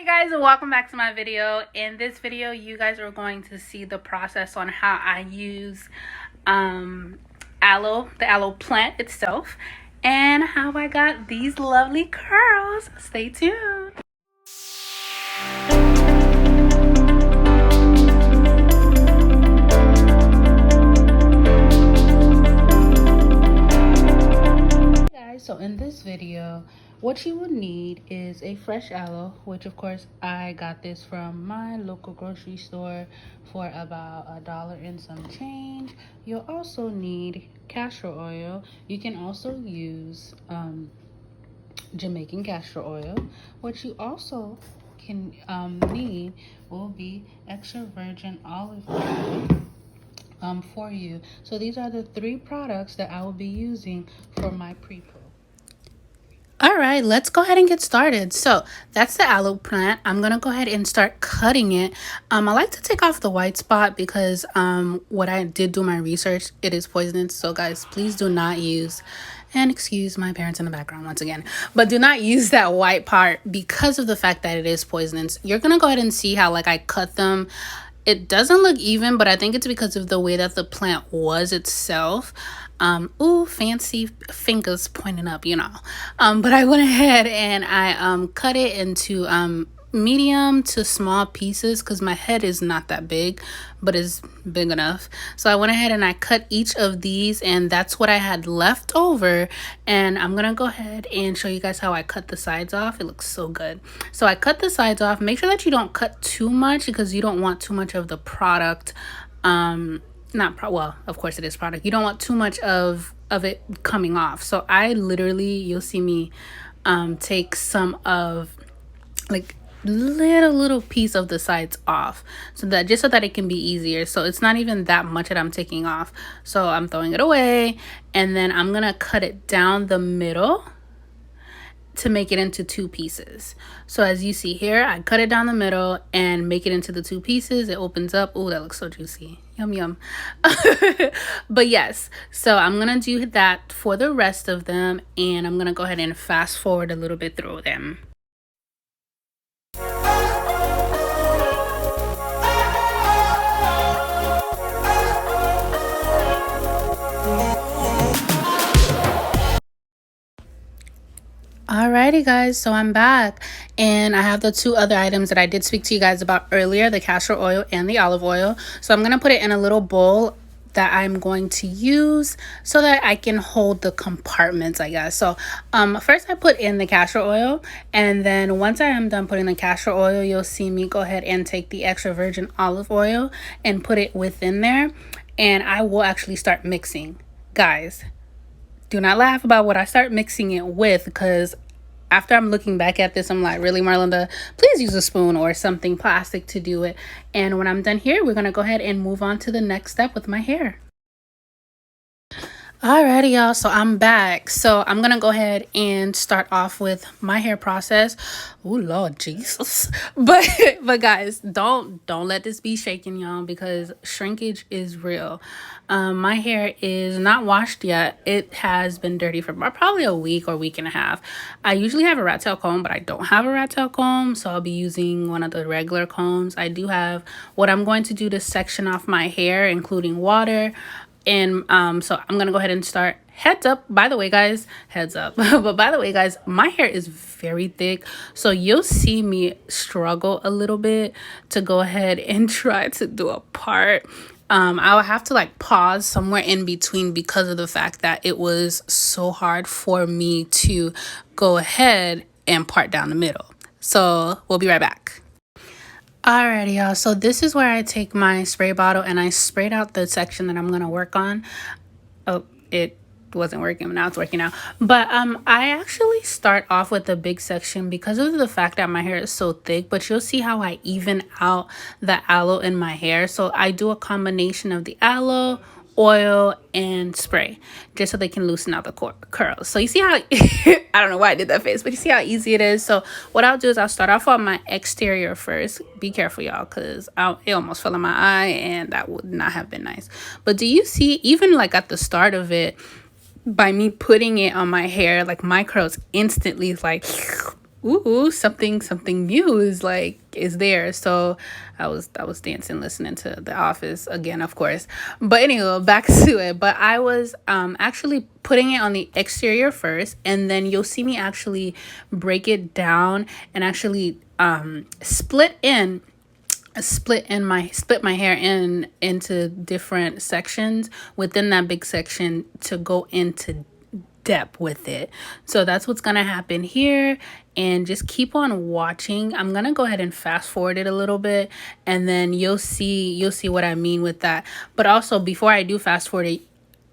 Guys, and welcome back to my video. In this video you guys are going to see the process on how I use the aloe plant itself, and how I got these lovely curls. Stay tuned. So in this video, what you will need is a fresh aloe, which of course I got this from my local grocery store for about $1 and some change. You'll also need castor oil. You can also use Jamaican castor oil. What you also can need will be extra virgin olive oil for you. So these are the 3 products that I will be using for my pre-pro. All right, let's go ahead and get started. So that's the aloe plant. I'm gonna go ahead and start cutting it. I like to take off the white spot because what I did do my research, it is poisonous. So guys, please do not use, and excuse my parents in the background once again, but do not use that white part because of the fact that it is poisonous. You're gonna go ahead and see how like I cut them. It doesn't look even, but I think it's because of the way that the plant was itself. Ooh, fancy fingers pointing up, you know. But I went ahead and I cut it into medium to small pieces because my head is not that big, but it's big enough. So I went ahead and I cut each of these, and that's what I had left over. And I'm gonna go ahead and show you guys how I cut the sides off. It looks so good. So I cut the sides off. Make sure that you don't cut too much because you don't want too much of the product. Well, of course it is product. You don't want too much of it coming off. So I literally, you'll see me take some of like little piece of the sides off, so that just so that it can be easier. So it's not even that much that I'm taking off. So I'm throwing it away, and then I'm gonna cut it down the middle to make it into 2 pieces. So as you see here, I cut it down the middle and make it into the 2 pieces. It opens up. Oh, that looks so juicy. Yum yum. But yes, so I'm gonna do that for the rest of them, and I'm gonna go ahead and fast forward a little bit through them. Alrighty guys, so I'm back, and I have the 2 other items that I did speak to you guys about earlier, the castor oil and the olive oil. So I'm gonna put it in a little bowl that I'm going to use so that I can hold the compartments, I guess. So first I put in the castor oil, and then once I am done putting the castor oil, you'll see me go ahead and take the extra virgin olive oil and put it within there, and I will actually start mixing. Guys, do not laugh about what I start mixing it with, because after I'm looking back at this, I'm like, really, Marlinda, please use a spoon or something plastic to do it. And when I'm done here, we're going to go ahead and move on to the next step with my hair. Alrighty, y'all, so I'm back. So I'm gonna go ahead and start off with my hair process. Oh Lord Jesus. But guys, don't let this be shaken, y'all, because shrinkage is real. My hair is not washed yet. It has been dirty for probably a week or week and a half. I usually have a rat tail comb, but I don't have a rat tail comb, so I'll be using one of the regular combs. I do have what I'm going to do to section off my hair, including water. And so I'm gonna go ahead and start. Heads up, by the way guys, heads up. But by the way guys, my hair is very thick, so you'll see me struggle a little bit to go ahead and try to do a part. I'll have to like pause somewhere in between because of the fact that it was so hard for me to go ahead and part down the middle. So we'll be right back. Alrighty, y'all, so this is where I take my spray bottle and I sprayed out the section that I'm gonna work on. Oh, it wasn't working, but now it's working now. But I actually start off with the big section because of the fact that my hair is so thick, but you'll see how I even out the aloe in my hair. So I do a combination of the aloe, oil, and spray just so they can loosen out the curls. So you see how I don't know why I did that face, but you see how easy it is. So what I'll do is I'll start off on my exterior first. Be careful, y'all, because it almost fell in my eye, and that would not have been nice. But do you see, even like at the start of it, by me putting it on my hair, like my curls instantly like ooh, something new is there. So I was dancing, listening to The Office again, of course. But anyway, back to it. But I was actually putting it on the exterior first, and then you'll see me actually break it down and actually split my hair into different sections within that big section to go into depth with it. So that's what's gonna happen here, and just keep on watching. I'm gonna go ahead and fast forward it a little bit, and then you'll see what I mean with that. But also, before I do fast forward it,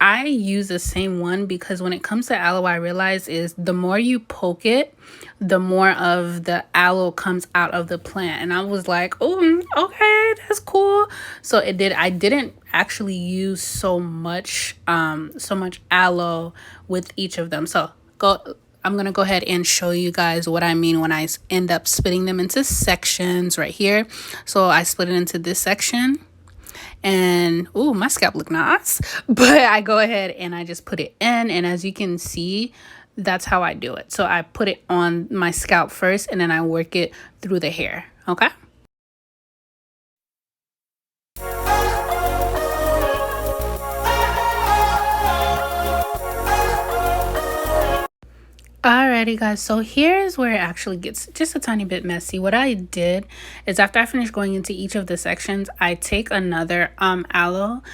I use the same one because when it comes to aloe, I realize is the more you poke it, the more of the aloe comes out of the plant. And I was like, oh, okay, that's cool. So I didn't actually use so much aloe with each of them. So I'm going to go ahead and show you guys what I mean when I end up splitting them into sections right here. So I split it into this section. And ooh, my scalp look nice. But I go ahead and I just put it in, and as you can see, that's how I do it. So I put it on my scalp first, and then I work it through the hair. Okay. Alrighty guys, so here's where it actually gets just a tiny bit messy. What I did is after I finished going into each of the sections, I take another aloe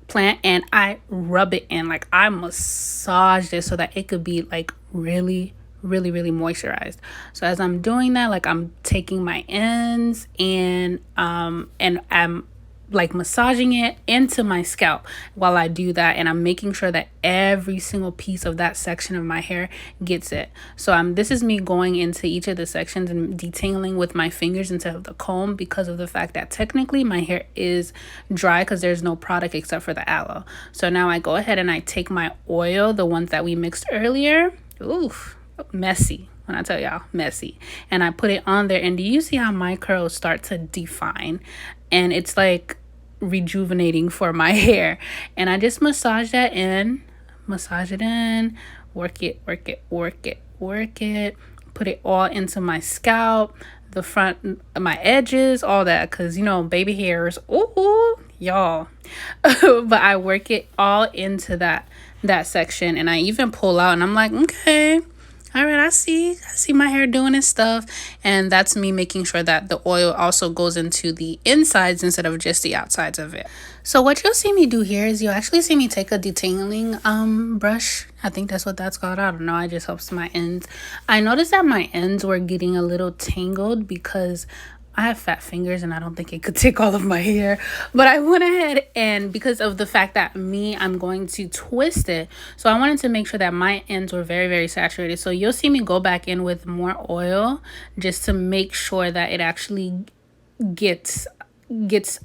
plant and I rub it in, like I massaged it so that it could be like really moisturized. So as I'm doing that, like I'm taking my ends and I'm like massaging it into my scalp while I do that, and I'm making sure that every single piece of that section of my hair gets it. So this is me going into each of the sections and detangling with my fingers instead of the comb, because of the fact that technically my hair is dry because there's no product except for the aloe. So now I go ahead and I take my oil, the ones that we mixed earlier. Oof, messy. When I tell y'all, messy. And I put it on there, and do you see how my curls start to define? And it's like rejuvenating for my hair. And I just massage it in, work it, put it all into my scalp, the front, my edges, all that, because you know, baby hairs, ooh, y'all. But I work it all into that section, and I even pull out, and I'm like, okay, all right, I see my hair doing its stuff. And that's me making sure that the oil also goes into the insides instead of just the outsides of it. So what you'll see me do here is you'll actually see me take a detangling brush. I think that's what that's called. I don't know. I just helps my ends. I noticed that my ends were getting a little tangled because I have fat fingers and I don't think it could take all of my hair. But I went ahead, and because of the fact that I'm going to twist it, so I wanted to make sure that my ends were very saturated. So you'll see me go back in with more oil just to make sure that it actually gets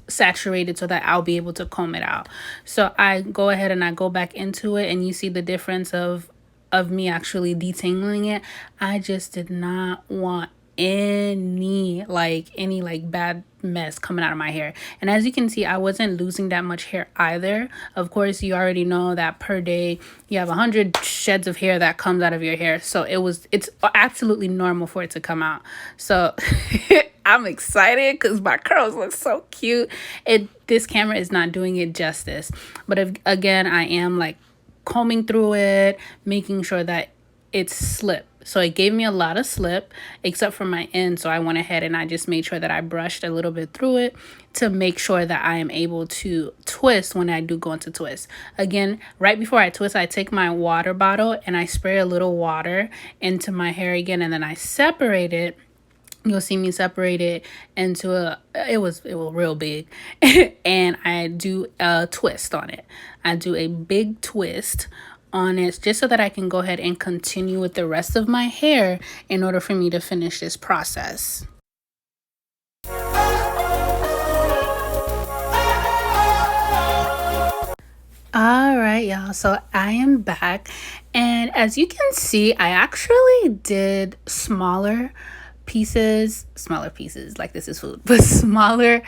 saturated so that I'll be able to comb it out. So I go ahead and I go back into it, and you see the difference of me actually detangling it. I just did not want any bad mess coming out of my hair. And as you can see, I wasn't losing that much hair either. Of course, you already know that per day you have 100 sheds of hair that comes out of your hair, so it's absolutely normal for it to come out. So I'm excited because my curls look so cute. This camera is not doing it justice, but again, I am like combing through it, making sure that it's slip. So it gave me a lot of slip except for my end. So I went ahead and I just made sure that I brushed a little bit through it to make sure that I am able to twist when I do go into twist. Again, right before I twist, I take my water bottle and I spray a little water into my hair again, and then I separate it. You'll see me separate it into it was real big. And I do a twist on it. I do a big twist on it just so that I can go ahead and continue with the rest of my hair in order for me to finish this process. All right, y'all, so I am back, and as you can see, I actually did smaller pieces, like this is food, but smaller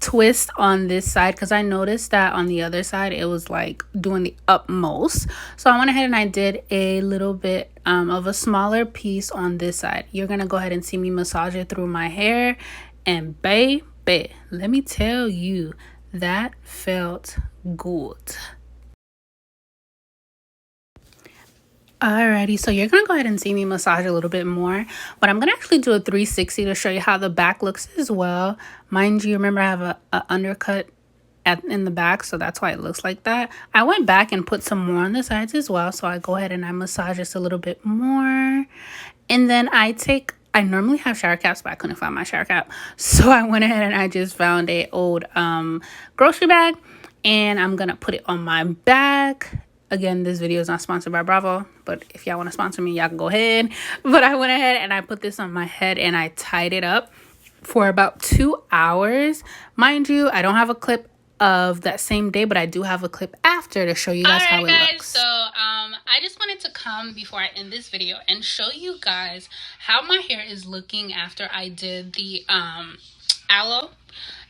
twist on this side because I noticed that on the other side it was like doing the utmost. So I went ahead and I did a little bit of a smaller piece on this side. You're gonna go ahead and see me massage it through my hair, and baby, let me tell you, that felt good. Alrighty, so you're gonna go ahead and see me massage a little bit more, but I'm gonna actually do a 360 to show you how the back looks as well. Mind you, remember I have a undercut in the back, so that's why it looks like that. I went back and put some more on the sides as well, so I go ahead and I massage just a little bit more. And then I normally have shower caps, but I couldn't find my shower cap, so I went ahead and I just found a old grocery bag, and I'm gonna put it on my back. Again, this video is not sponsored by Bravo, but if y'all want to sponsor me, y'all can go ahead. But I went ahead and I put this on my head and I tied it up for about 2 hours. Mind you, I don't have a clip of that same day, but I do have a clip after to show you guys how it looks. So I just wanted to come before I end this video and show you guys how my hair is looking after I did the aloe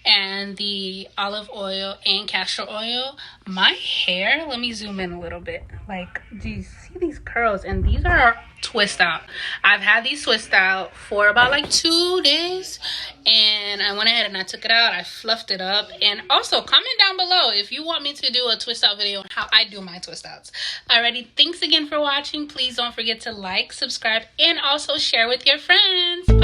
and the olive oil and castor oil. My hair, let me zoom in a little bit. Like, do you see these curls? And these are twist out. I've had these twist out for about like 2 days, and I went ahead and I took it out. I fluffed it up. And also comment down below if you want me to do a twist out video on how I do my twist outs. Alrighty, thanks again for watching. Please don't forget to like, subscribe, and also share with your friends.